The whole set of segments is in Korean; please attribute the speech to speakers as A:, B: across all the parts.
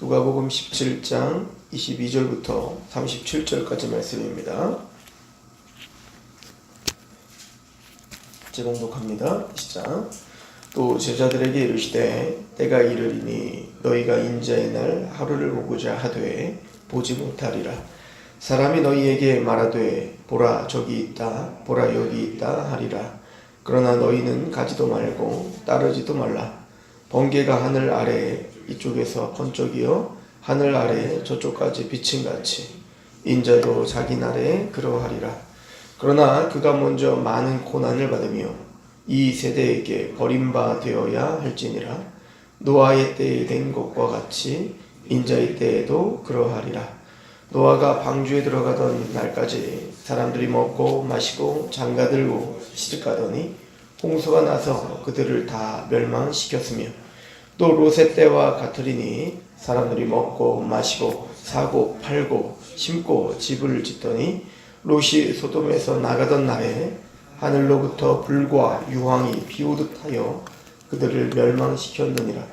A: 누가복음 17장 22절부터 37절까지 말씀입니다. 제공독합니다. 시작. 또 제자들에게 이르시되 때가 이르리니 너희가 인자의 날 하루를 보고자 하되 보지 못하리라. 사람이 너희에게 말하되 보라 저기 있다 보라 여기 있다 하리라. 그러나 너희는 가지도 말고 따르지도 말라. 번개가 하늘 아래에 이쪽에서 번쩍이어 하늘 아래에 저쪽까지 비침같이 인자도 자기 날에 그러하리라. 그러나 그가 먼저 많은 고난을 받으며 이 세대에게 버림바 되어야 할지니라. 노아의 때에 된 것과 같이 인자의 때에도 그러하리라. 노아가 방주에 들어가던 날까지 사람들이 먹고 마시고 장가들고 시집가더니 홍수가 나서 그들을 다 멸망시켰으며 또 롯의 때와 같으리니 사람들이 먹고 마시고 사고 팔고 심고 집을 짓더니 롯이 소돔에서 나가던 날에 하늘로부터 불과 유황이 비오듯 하여 그들을 멸망시켰느니라.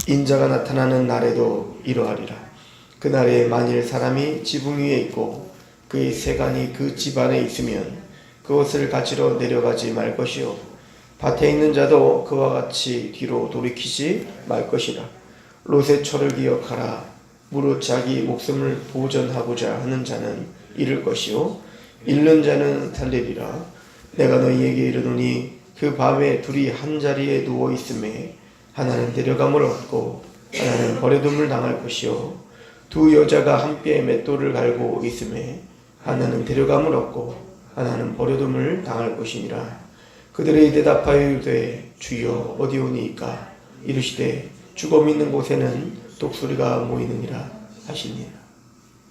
A: 인자가 나타나는 날에도 이러하리라. 그날에 만일 사람이 지붕 위에 있고 그의 세간이 그 집 안에 있으면 그것을 가지러 내려가지 말 것이요 밭에 있는 자도 그와 같이 뒤로 돌이키지 말 것이라. 롯의 철을 기억하라. 무릇 자기 목숨을 보전하고자 하는 자는 잃을 것이요 잃는 자는 살리리라. 내가 너희에게 이르노니 그 밤에 둘이 한 자리에 누워 있음에 하나는 데려감을 얻고 하나는 버려둠을 당할 것이요 두 여자가 함께 맷돌을 갈고 있음에 하나는 데려감을 얻고 하나는 버려둠을 당할 것이니라. 그들이 대답하여 이르되 주여 어디 오니이까? 이르시되 죽음 있는 곳에는 독수리가 모이느니라 하시니라.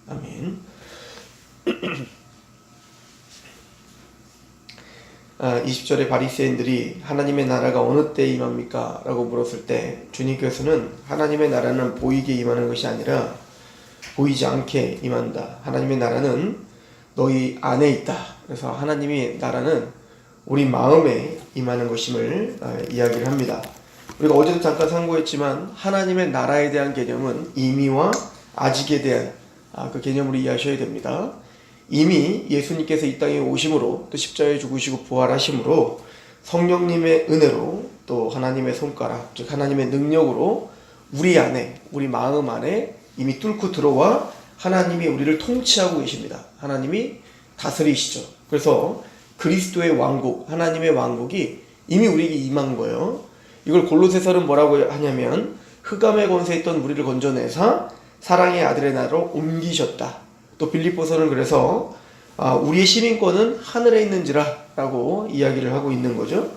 A: 아멘. 20절에 바리새인들이 하나님의 나라가 어느 때에 임합니까? 라고 물었을 때 주님께서는 하나님의 나라는 보이게 임하는 것이 아니라 보이지 않게 임한다. 하나님의 나라는 너희 안에 있다. 그래서 하나님의 나라는 우리 마음에 임하는 것임을 이야기를 합니다. 우리가 어제도 잠깐 상고했지만 하나님의 나라에 대한 개념은 이미와 아직에 대한 그 개념으로 이해하셔야 됩니다. 이미 예수님께서 이 땅에 오심으로 또 십자가에 죽으시고 부활하심으로 성령님의 은혜로 또 하나님의 손가락 즉 하나님의 능력으로 우리 안에 우리 마음 안에 이미 뚫고 들어와 하나님이 우리를 통치하고 계십니다. 하나님이 다스리시죠. 그래서 그리스도의 왕국, 하나님의 왕국이 이미 우리에게 임한 거예요. 이걸 골로새서는 뭐라고 하냐면 흑암의 권세에 있던 우리를 건져내사 사랑의 아들의 나라로 옮기셨다. 또 빌립보서는 그래서 우리의 시민권은 하늘에 있는지라 라고 이야기를 하고 있는 거죠.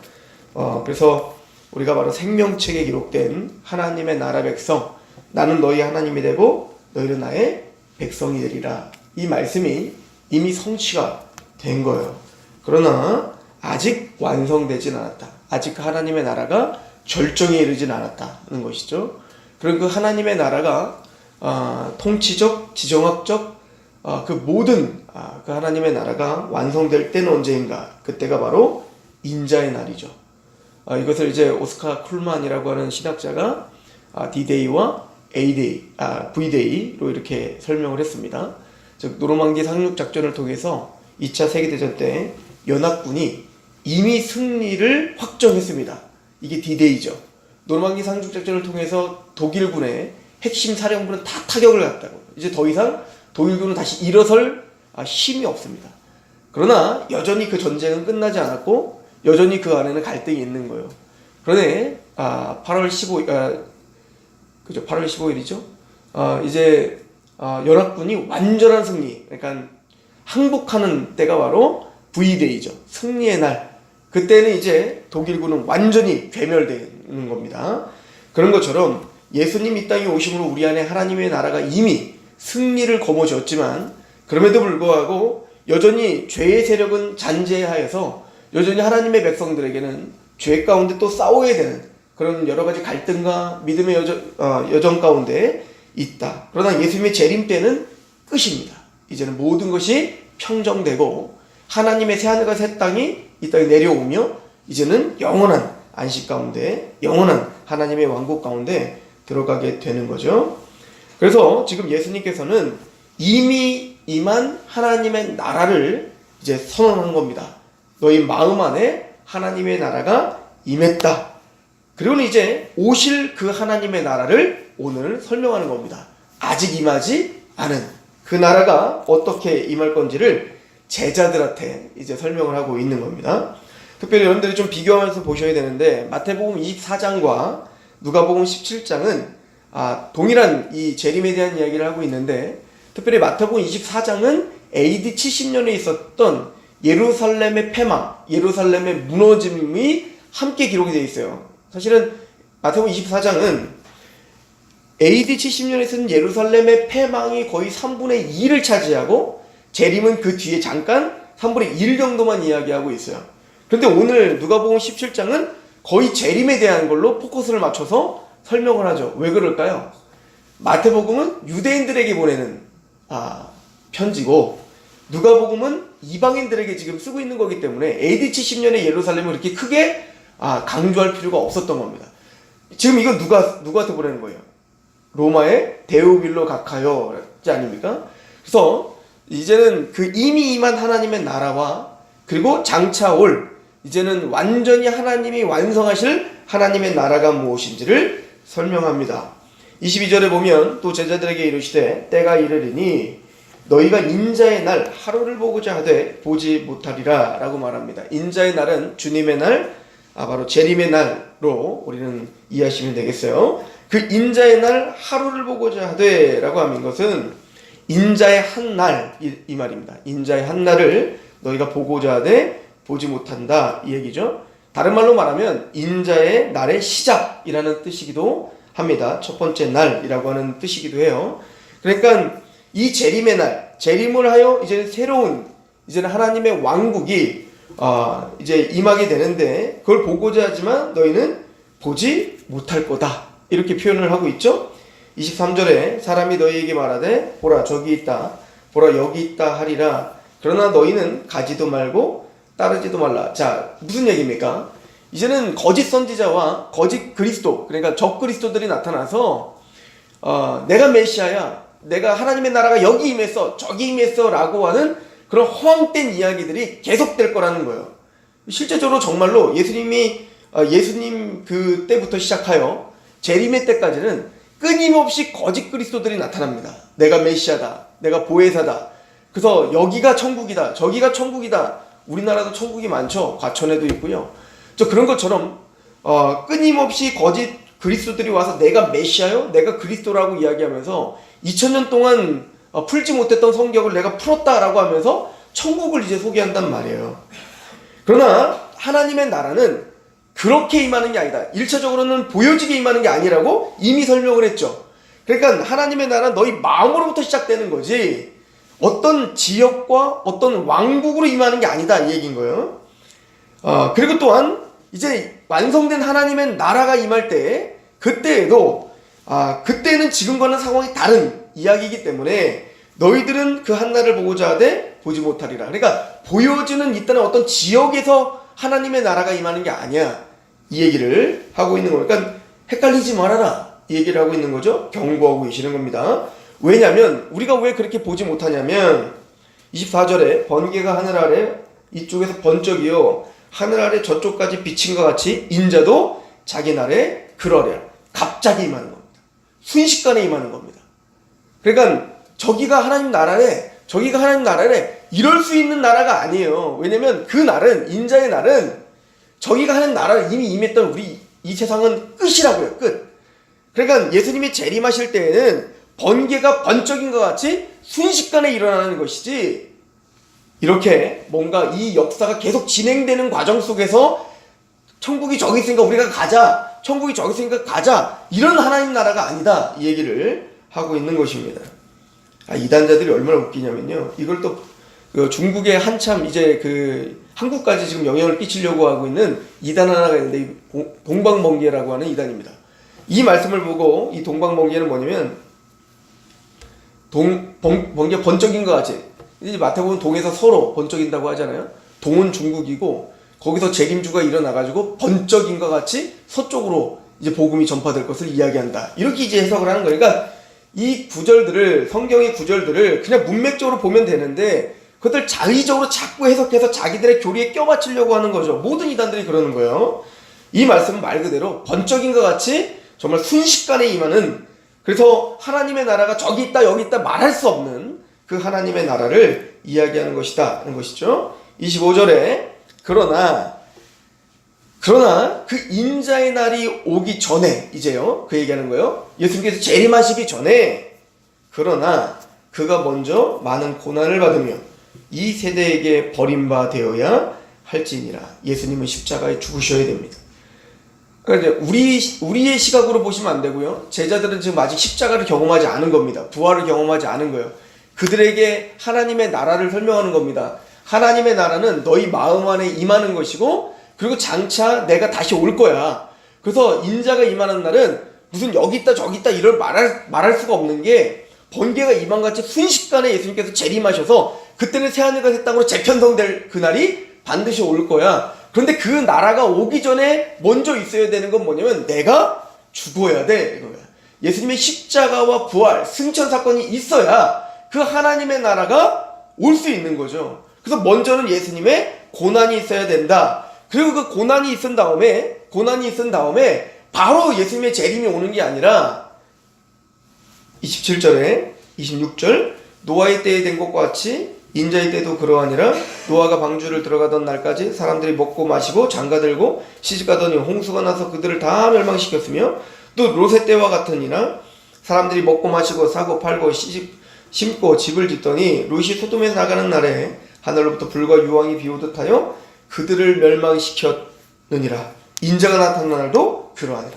A: 그래서 우리가 바로 생명책에 기록된 하나님의 나라 백성, 나는 너희 하나님이 되고 너희는 나의 백성이 되리라. 이 말씀이 이미 성취가 된 거예요. 그러나 아직 완성되진 않았다. 아직 하나님의 나라가 절정에 이르진 않았다는 것이죠. 그럼 그 하나님의 나라가 통치적, 지정학적 그 모든 그 하나님의 나라가 완성될 때는 언제인가? 그때가 바로 인자의 날이죠. 이것을 이제 오스카 쿨만이라고 하는 신학자가 D-Day와 A-Day, V-Day로 이렇게 설명을 했습니다. 즉 노르망디 상륙 작전을 통해서 2차 세계대전 때 연합군이 이미 승리를 확정했습니다. 이게 D-Day죠. 노르망디 상륙 작전을 통해서 독일군의 핵심 사령부는 다 타격을 갔다고. 이제 더 이상 독일군은 다시 일어설 힘이 없습니다. 그러나 여전히 그 전쟁은 끝나지 않았고 여전히 그 안에는 갈등이 있는 거예요. 그런데 8월 15일이죠. 이제 연합군이 완전한 승리, 그러니까 항복하는 때가 바로 V-Day죠. 승리의 날. 그때는 이제 독일군은 완전히 괴멸되는 겁니다. 그런 것처럼 예수님 이 땅에 오심으로 우리 안에 하나님의 나라가 이미 승리를 거머쥐었지만 그럼에도 불구하고 여전히 죄의 세력은 잔재하여서 여전히 하나님의 백성들에게는 죄 가운데 또 싸워야 되는 그런 여러 가지 갈등과 믿음의 여정 가운데 있다. 그러나 예수님의 재림 때는 끝입니다. 이제는 모든 것이 평정되고 하나님의 새하늘과 새 땅이 이 땅에 내려오며 이제는 영원한 안식 가운데 영원한 하나님의 왕국 가운데 들어가게 되는 거죠. 그래서 지금 예수님께서는 이미 임한 하나님의 나라를 이제 선언한 겁니다. 너희 마음 안에 하나님의 나라가 임했다. 그리고는 이제 오실 그 하나님의 나라를 오늘 설명하는 겁니다. 아직 임하지 않은 그 나라가 어떻게 임할 건지를 제자들한테 이제 설명을 하고 있는 겁니다. 특별히 여러분들이 좀 비교하면서 보셔야 되는데, 마태복음 24장과 누가복음 17장은 동일한 이 재림에 대한 이야기를 하고 있는데, 특별히 마태복음 24장은 AD 70년에 있었던 예루살렘의 패망, 예루살렘의 무너짐이 함께 기록이 되어 있어요. 사실은 마태복음 24장은 AD 70년에 있었던 예루살렘의 패망이 거의 3분의 2를 차지하고, 재림은 그 뒤에 잠깐 3분의 1 정도만 이야기하고 있어요. 그런데 오늘 누가복음 17장은 거의 재림에 대한 걸로 포커스를 맞춰서 설명을 하죠. 왜 그럴까요? 마태복음은 유대인들에게 보내는 편지고, 누가복음은 이방인들에게 지금 쓰고 있는 거기 때문에 AD 70년에 예루살렘을 이렇게 크게 강조할 필요가 없었던 겁니다. 지금 이건 누구한테 보내는 거예요? 로마의 데오빌로 각하여지 아닙니까? 그래서 이제는 그 이미 임한 하나님의 나라와 그리고 장차 올 이제는 완전히 하나님이 완성하실 하나님의 나라가 무엇인지를 설명합니다. 22절에 보면 또 제자들에게 이르시되 때가 이르리니 너희가 인자의 날 하루를 보고자 하되 보지 못하리라 라고 말합니다. 인자의 날은 주님의 날, 바로 재림의 날로 우리는 이해하시면 되겠어요. 그 인자의 날 하루를 보고자 하되 라고 하는 것은 인자의 한 날 이 말입니다. 인자의 한 날을 너희가 보고자 하되 보지 못한다 이 얘기죠. 다른 말로 말하면 인자의 날의 시작이라는 뜻이기도 합니다. 첫 번째 날이라고 하는 뜻이기도 해요. 그러니까 이 재림의 날, 재림을 하여 이제 새로운 이제는 하나님의 왕국이 이제 임하게 되는데, 그걸 보고자 하지만 너희는 보지 못할 거다 이렇게 표현을 하고 있죠. 23절에 사람이 너희에게 말하되 보라 저기 있다, 보라 여기 있다 하리라. 그러나 너희는 가지도 말고 따르지도 말라. 자, 무슨 얘기입니까? 이제는 거짓 선지자와 거짓 그리스도, 그러니까 적 그리스도들이 나타나서 내가 메시아야, 내가 하나님의 나라가 여기 임했어 저기 임했어 라고 하는 그런 허황된 이야기들이 계속될 거라는 거예요. 실제적으로 정말로 예수님 그때부터 시작하여 재림의 때까지는 끊임없이 거짓 그리스도들이 나타납니다. 내가 메시아다, 내가 보혜사다, 그래서 여기가 천국이다, 저기가 천국이다. 우리나라도 천국이 많죠. 과천에도 있고요. 그런 것처럼 끊임없이 거짓 그리스도들이 와서 내가 메시아요, 내가 그리스도라고 이야기하면서 2000년 동안 풀지 못했던 성경을 내가 풀었다라고 하면서 천국을 이제 소개한단 말이에요. 그러나 하나님의 나라는 그렇게 임하는 게 아니다. 1차적으로는 보여지게 임하는 게 아니라고 이미 설명을 했죠. 그러니까 하나님의 나라는 너희 마음으로부터 시작되는 거지 어떤 지역과 어떤 왕국으로 임하는 게 아니다 이 얘기인 거예요. 그리고 또한 이제 완성된 하나님의 나라가 임할 때 그때에도 그때는 지금과는 상황이 다른 이야기이기 때문에 너희들은 그 한날을 보고자 하되 보지 못하리라. 그러니까 보여지는 있다는 어떤 지역에서 하나님의 나라가 임하는 게 아니야 이 얘기를 하고 있는 거예요. 그러니까 헷갈리지 말아라 이 얘기를 하고 있는 거죠. 경고하고 계시는 겁니다. 왜냐하면 우리가 왜 그렇게 보지 못하냐면 24절에 번개가 하늘 아래 이쪽에서 번쩍이요 하늘 아래 저쪽까지 비친 것 같이 인자도 자기 날에 그러랴. 갑자기 임하는 겁니다. 순식간에 임하는 겁니다. 그러니까 저기가 하나님 나라래, 저기가 하나님 나라래 이럴 수 있는 나라가 아니에요. 왜냐면 그 날은, 인자의 날은 저기가 하나님 나라를 이미 임했던 우리 이 세상은 끝이라고요. 끝. 그러니까 예수님이 재림하실 때에는 번개가 번쩍인 것 같이 순식간에 일어나는 것이지 이렇게 뭔가 이 역사가 계속 진행되는 과정 속에서 천국이 저기 있으니까 우리가 가자, 천국이 저기 있으니까 가자 이런 하나님 나라가 아니다 이 얘기를 하고 있는 것입니다. 이단자들이 얼마나 웃기냐면요, 이걸 또 중국에 한참 이제 한국까지 지금 영향을 끼치려고 하고 있는 이단 하나가 있는데 동방번개라고 하는 이단입니다. 이 말씀을 보고 이 동방번개는 뭐냐면 번개 번쩍인 것 같이, 이제 마태복음 동에서 서로 번쩍인다고 하잖아요. 동은 중국이고 거기서 재림주가 일어나가지고 번쩍인 것 같이 서쪽으로 이제 복음이 전파될 것을 이야기한다. 이렇게 이제 해석을 하는 거예요. 그러니까 이 구절들을, 성경의 구절들을 그냥 문맥적으로 보면 되는데 그것들 자의적으로 자꾸 해석해서 자기들의 교리에 껴맞추려고 하는 거죠. 모든 이단들이 그러는 거예요. 이 말씀은 말 그대로 번쩍인 것 같이 정말 순식간에 임하는, 그래서 하나님의 나라가 저기 있다 여기 있다 말할 수 없는 그 하나님의 나라를 이야기하는 것이다 하는 것이죠. 25절에 그러나 그 인자의 날이 오기 전에, 이제요 그 얘기하는 거예요. 예수님께서 재림하시기 전에 그러나 그가 먼저 많은 고난을 받으며 이 세대에게 버림바 되어야 할지니라. 예수님은 십자가에 죽으셔야 됩니다. 그러니까 우리의 시각으로 보시면 안 되고요. 제자들은 지금 아직 십자가를 경험하지 않은 겁니다. 부활을 경험하지 않은 거예요. 그들에게 하나님의 나라를 설명하는 겁니다. 하나님의 나라는 너희 마음 안에 임하는 것이고, 그리고 장차 내가 다시 올 거야. 그래서 인자가 임하는 날은 무슨 여기 있다 저기 있다 이걸 말할 수가 없는 게, 번개가 임한같이 순식간에 예수님께서 재림하셔서 그때는 새하늘과 새 땅으로 재편성될 그날이 반드시 올 거야. 그런데 그 나라가 오기 전에 먼저 있어야 되는 건 뭐냐면 내가 죽어야 돼 이거야. 예수님의 십자가와 부활, 승천 사건이 있어야 그 하나님의 나라가 올 수 있는 거죠. 그래서 먼저는 예수님의 고난이 있어야 된다. 그리고 그 고난이 있은 다음에 바로 예수님의 재림이 오는 게 아니라 27절에 26절 노아의 때에 된 것과 같이 인자의 때도 그러하니라. 노아가 방주를 들어가던 날까지 사람들이 먹고 마시고 장가들고 시집가더니 홍수가 나서 그들을 다 멸망시켰으며, 또 롯의 때와 같으니라. 사람들이 먹고 마시고 사고 팔고 심고 집을 짓더니 롯이 소돔에서 나가는 날에 하늘로부터 불과 유황이 비오듯 하여 그들을 멸망시켰느니라. 인자가 나타난 날도 그러하니라.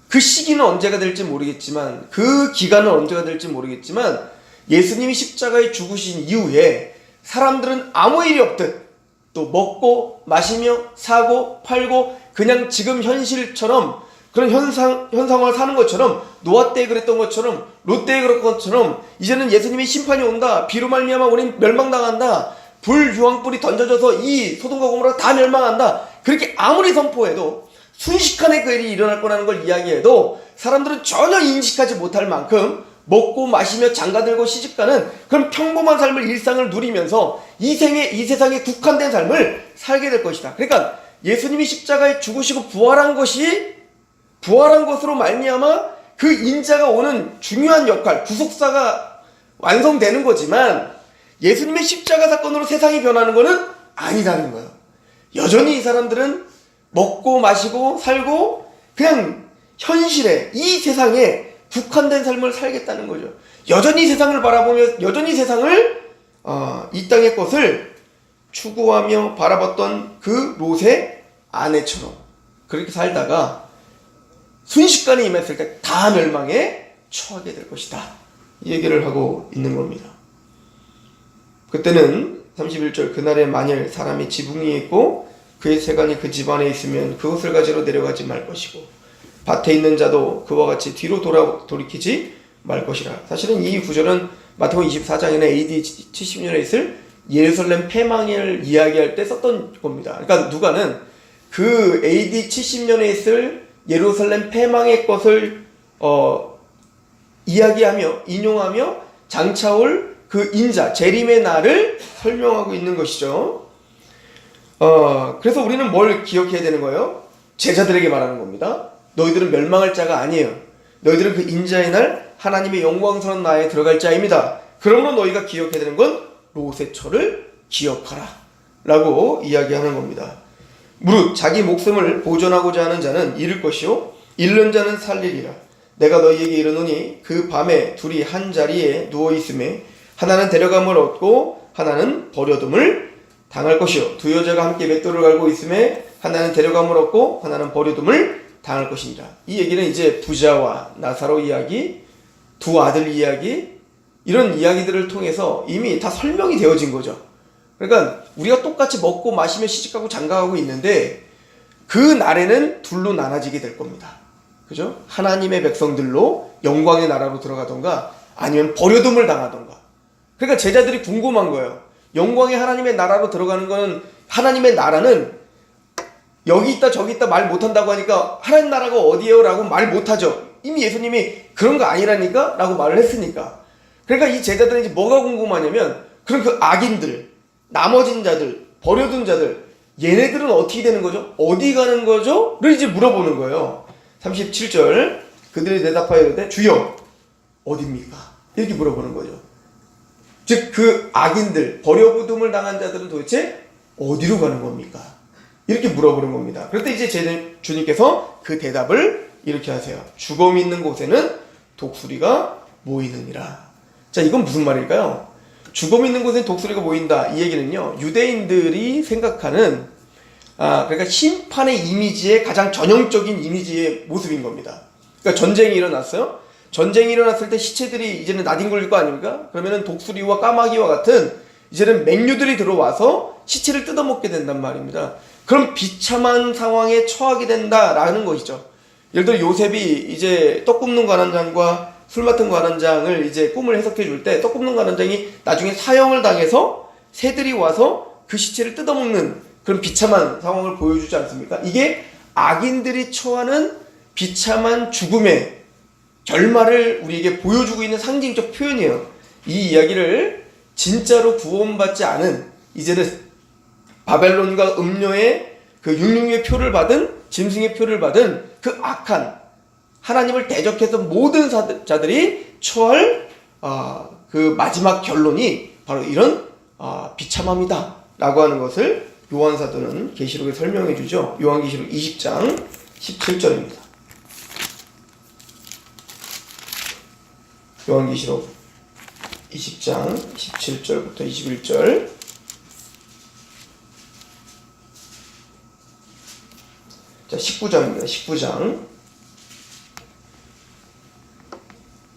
A: 그 시기는 언제가 될지 모르겠지만, 그 기간은 언제가 될지 모르겠지만, 예수님이 십자가에 죽으신 이후에 사람들은 아무 일이 없듯 또 먹고 마시며 사고 팔고 그냥 지금 현실처럼 그런 현상을 사는 것처럼, 노아 때에 그랬던 것처럼, 롯 때에 그랬던 것처럼 이제는 예수님의 심판이 온다. 비로 말미암아 우린 멸망당한다. 불 유황불이 던져져서 이 소돔과 고모라 다 멸망한다. 그렇게 아무리 선포해도, 순식간에 그 일이 일어날 거라는 걸 이야기해도 사람들은 전혀 인식하지 못할 만큼 먹고 마시며 장가들고 시집가는 그런 평범한 삶을, 일상을 누리면서 이 세상에 국한된 삶을 살게 될 것이다. 그러니까 예수님이 십자가에 죽으시고 부활한 것으로 말미암아 그 인자가 오는 중요한 역할, 구속사가 완성되는 거지만, 예수님의 십자가 사건으로 세상이 변하는 것은 아니다는 거예요. 여전히 이 사람들은 먹고 마시고 살고 그냥 현실에, 이 세상에 국한된 삶을 살겠다는 거죠. 여전히 세상을 바라보며, 여전히 이 땅의 것을 추구하며 바라봤던 그 롯의 아내처럼 그렇게 살다가 순식간에 임했을 때 다 멸망에 처하게 될 것이다. 이 얘기를 하고 있는 겁니다. 그때는 31절 그날에 만일 사람이 지붕 위에 있고 그의 세간이 그 집안에 있으면 그것을 가지러 내려가지 말 것이고 밭에 있는 자도 그와 같이 뒤로 돌이키지 말 것이라. 사실은 이 구절은 마태복음 24장에는 AD 70년에 있을 예루살렘 폐망을 이야기할 때 썼던 겁니다. 그러니까 누가는 그 AD 70년에 있을 예루살렘 폐망의 것을 이야기하며 인용하며 장차 올 그 인자 재림의 날을 설명하고 있는 것이죠. 그래서 우리는 뭘 기억해야 되는 거예요? 제자들에게 말하는 겁니다. 너희들은 멸망할 자가 아니에요. 너희들은 그 인자의 날 하나님의 영광스러운 나라에 들어갈 자입니다. 그러므로 너희가 기억해야 되는 건 롯의 처를 기억하라 라고 이야기하는 겁니다. 무릇 자기 목숨을 보존하고자 하는 자는 잃을 것이요 잃는 자는 살리리라. 내가 너희에게 이르노니 그 밤에 둘이 한 자리에 누워있음에 하나는 데려감을 얻고 하나는 버려둠을 당할 것이요 두 여자가 함께 맷돌을 갈고 있음에 하나는 데려감을 얻고 하나는 버려둠을 당할 것이니라. 이 얘기는 이제 부자와 나사로 이야기, 두 아들 이야기, 이런 이야기들을 통해서 이미 다 설명이 되어진 거죠. 그러니까 우리가 똑같이 먹고 마시며 시집가고 장가가고 있는데 그 날에는 둘로 나눠지게 될 겁니다. 그죠? 하나님의 백성들로 영광의 나라로 들어가던가 아니면 버려둠을 당하던가. 그러니까 제자들이 궁금한 거예요. 영광의 하나님의 나라로 들어가는 거는, 하나님의 나라는 여기 있다 저기 있다 말 못한다고 하니까 하나님 나라가 어디예요? 라고 말 못하죠. 이미 예수님이 그런 거 아니라니까? 라고 말을 했으니까. 그러니까 이 제자들은 이제 뭐가 궁금하냐면 그런 그 악인들, 나머진 자들, 버려둔 자들, 얘네들은 어떻게 되는 거죠? 어디 가는 거죠? 를 이제 물어보는 거예요. 37절 그들이 대답하여 이르되 주여 어디입니까? 이렇게 물어보는 거죠. 즉 그 악인들, 버려두음을 당한 자들은 도대체 어디로 가는 겁니까? 이렇게 물어보는 겁니다. 그런데 이제 주님께서 그 대답을 이렇게 하세요. 죽음이 있는 곳에는 독수리가 모이느니라. 자, 이건 무슨 말일까요? 죽음이 있는 곳에 독수리가 모인다. 이 얘기는요, 유대인들이 생각하는 그러니까 심판의 이미지의 가장 전형적인 이미지의 모습인 겁니다. 그러니까 전쟁이 일어났어요. 전쟁이 일어났을 때 시체들이 이제는 나뒹굴 거 아닙니까? 그러면은 독수리와 까마귀와 같은 이제는 맹류들이 들어와서 시체를 뜯어먹게 된단 말입니다. 그럼 비참한 상황에 처하게 된다라는 것이죠. 예를 들어 요셉이 이제 떡 굽는 관원장과 술 맡은 관원장을 이제 꿈을 해석해 줄 때 떡 굽는 관원장이 나중에 사형을 당해서 새들이 와서 그 시체를 뜯어먹는 그런 비참한 상황을 보여주지 않습니까? 이게 악인들이 처하는 비참한 죽음의 결말을 우리에게 보여주고 있는 상징적 표현이에요. 이 이야기를 진짜로 구원받지 않은 이제는 바벨론과 음료의 그 육류의 표를 받은 짐승의 표를 받은 그 악한 하나님을 대적해서 모든 자들이 처할 그 마지막 결론이 바로 이런 비참함이다 라고 하는 것을 요한사도는 계시록에 설명해 주죠. 요한계시록 20장 17절입니다. 요한계시록 20장 17절부터 21절. 자, 19장입니다. 19장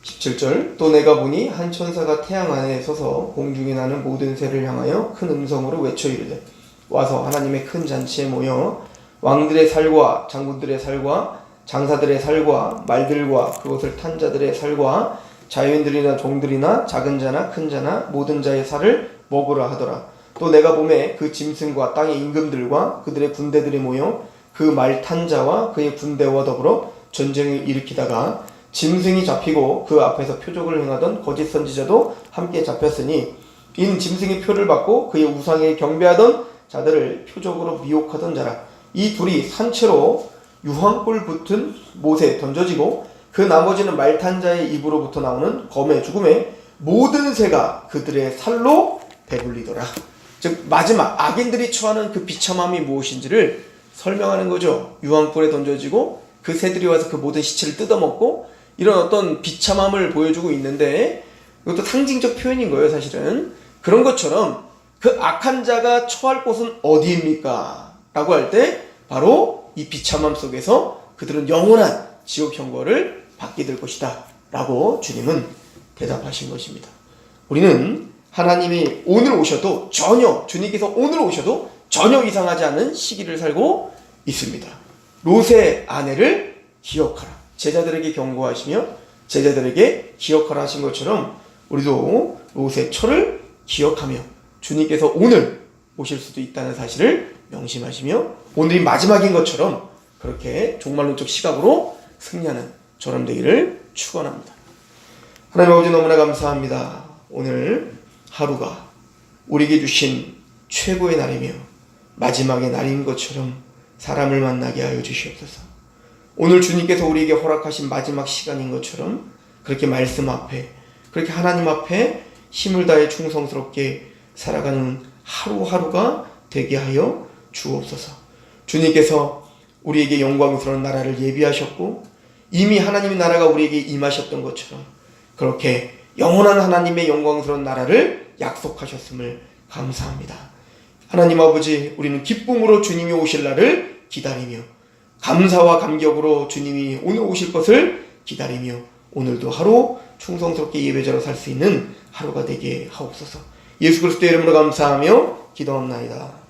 A: 17절. 또 내가 보니 한 천사가 태양 안에 서서 공중에 나는 모든 새를 향하여 큰 음성으로 외쳐 이르되 와서 하나님의 큰 잔치에 모여 왕들의 살과 장군들의 살과 장사들의 살과 말들과 그것을 탄 자들의 살과 자유인들이나 종들이나 작은 자나 큰 자나 모든 자의 살을 먹으라 하더라. 또 내가 보매 그 짐승과 땅의 임금들과 그들의 군대들이 모여 그 말 탄 자와 그의 군대와 더불어 전쟁을 일으키다가 짐승이 잡히고 그 앞에서 표적을 행하던 거짓 선지자도 함께 잡혔으니 이는 짐승의 표를 받고 그의 우상에 경배하던 자들을 표적으로 미혹하던 자라. 이 둘이 산채로 유황불 붙은 못에 던져지고 그 나머지는 말 탄 자의 입으로부터 나오는 검의 죽음에 모든 새가 그들의 살로 배불리더라. 즉 마지막 악인들이 처하는 그 비참함이 무엇인지를 설명하는 거죠. 유황불에 던져지고 그 새들이 와서 그 모든 시체를 뜯어먹고 이런 어떤 비참함을 보여주고 있는데 이것도 상징적 표현인 거예요. 사실은 그런 것처럼 그 악한 자가 처할 곳은 어디입니까? 라고 할 때 바로 이 비참함 속에서 그들은 영원한 지옥 형벌을 받게 될 것이다 라고 주님은 대답하신 것입니다. 우리는 하나님이 오늘 오셔도 주님께서 오늘 오셔도 전혀 이상하지 않은 시기를 살고 있습니다. 롯의 아내를 기억하라. 제자들에게 경고하시며 제자들에게 기억하라 하신 것처럼 우리도 롯의 처를 기억하며 주님께서 오늘 오실 수도 있다는 사실을 명심하시며 오늘이 마지막인 것처럼 그렇게 종말론적 시각으로 승리하는 저런 되기를 축원합니다. 하나님 아버지 너무나 감사합니다. 오늘 하루가 우리에게 주신 최고의 날이며 마지막의 날인 것처럼 사람을 만나게 하여 주시옵소서. 오늘 주님께서 우리에게 허락하신 마지막 시간인 것처럼 그렇게 말씀 앞에 그렇게 하나님 앞에 힘을 다해 충성스럽게 살아가는 하루하루가 되게 하여 주옵소서. 주님께서 우리에게 영광스러운 나라를 예비하셨고 이미 하나님의 나라가 우리에게 임하셨던 것처럼 그렇게 영원한 하나님의 영광스러운 나라를 약속하셨음을 감사합니다. 하나님 아버지, 우리는 기쁨으로 주님이 오실 날을 기다리며 감사와 감격으로 주님이 오늘 오실 것을 기다리며 오늘도 하루 충성스럽게 예배자로 살 수 있는 하루가 되게 하옵소서. 예수 그리스도의 이름으로 감사하며 기도합나이다.